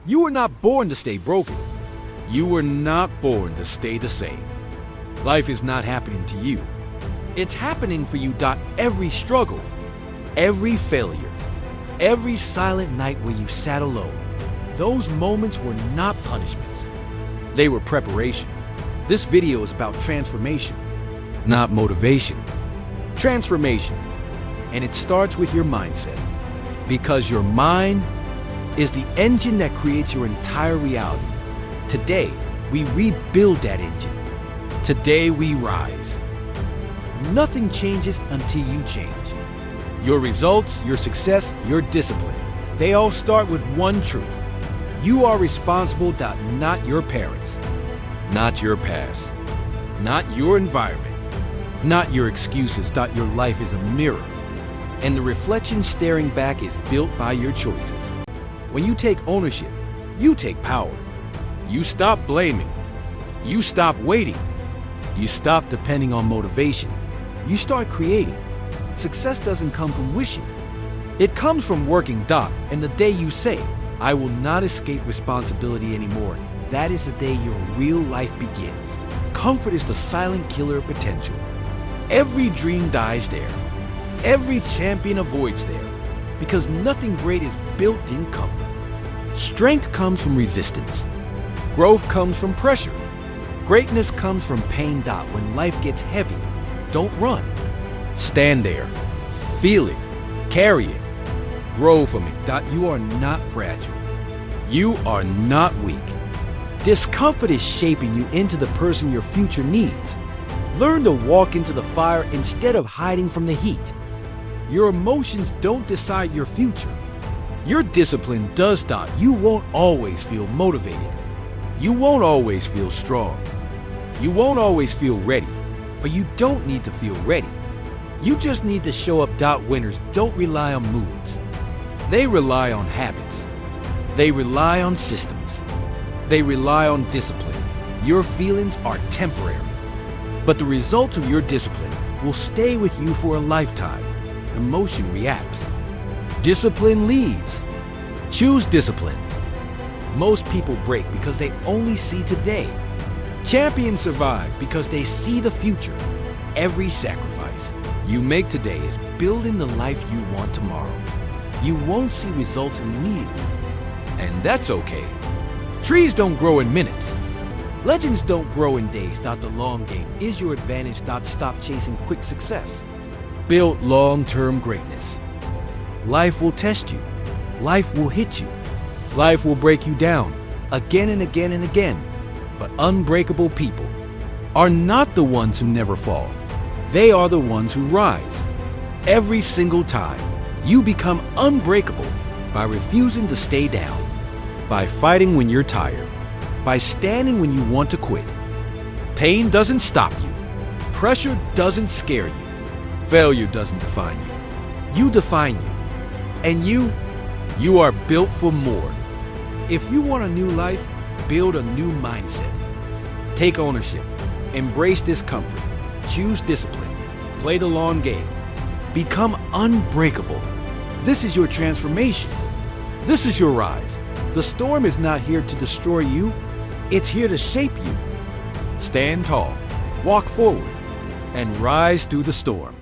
You were not born to stay broken. You were not born to stay the same. Life is not happening to you. It's happening for you. Every struggle, every failure, every silent night where you sat alone, those moments were not punishments. They were preparation. This video is about transformation, not motivation. Transformation. And it starts with your mindset. Because your mind is the engine that creates your entire reality. Today, we rebuild that engine. Today, we rise. Nothing changes until you change. Your results, your success, your discipline, they all start with one truth. You are responsible. Not your parents, not your past, not your environment, not your excuses. Your life is a mirror, and the reflection staring back is built by your choices. When you take ownership, you take power. You stop blaming. You stop waiting. You stop depending on motivation. You start creating. Success doesn't come from wishing. It comes from working. And the day you say, I will not escape responsibility anymore, that is the day your real life begins. Comfort is the silent killer of potential. Every dream dies there. Every champion avoids there, because nothing great is built in comfort. Strength comes from resistance. Growth comes from pressure. Greatness comes from pain. When life gets heavy, don't run. Stand there. Feel it. Carry it. Grow from it. You are not fragile. You are not weak. Discomfort is shaping you into the person your future needs. Learn to walk into the fire instead of hiding from the heat. Your emotions don't decide your future. Your discipline does. You won't always feel motivated. You won't always feel strong. You won't always feel ready. But you don't need to feel ready. You just need to show up. Winners don't rely on moods. They rely on habits. They rely on systems. They rely on discipline. Your feelings are temporary, but the results of your discipline will stay with you for a lifetime. Emotion reacts. Discipline leads. Choose discipline. Most people break because they only see today. Champions survive because they see the future. Every sacrifice you make today is building the life you want tomorrow. You won't see results immediately, and that's okay. Trees don't grow in minutes. Legends don't grow in days. The long game is your advantage. Stop chasing quick success. Build long-term greatness. Life will test you. Life will hit you. Life will break you down again and again and again. But unbreakable people are not the ones who never fall. They are the ones who rise. Every single time, you become unbreakable by refusing to stay down, by fighting when you're tired, by standing when you want to quit. Pain doesn't stop you. Pressure doesn't scare you. Failure doesn't define you. You define you. And you are built for more. If you want a new life, build a new mindset. Take ownership. Embrace discomfort. Choose discipline. Play the long game. Become unbreakable. This is your transformation. This is your rise. The storm is not here to destroy you. It's here to shape you. Stand tall, walk forward, and rise through the storm.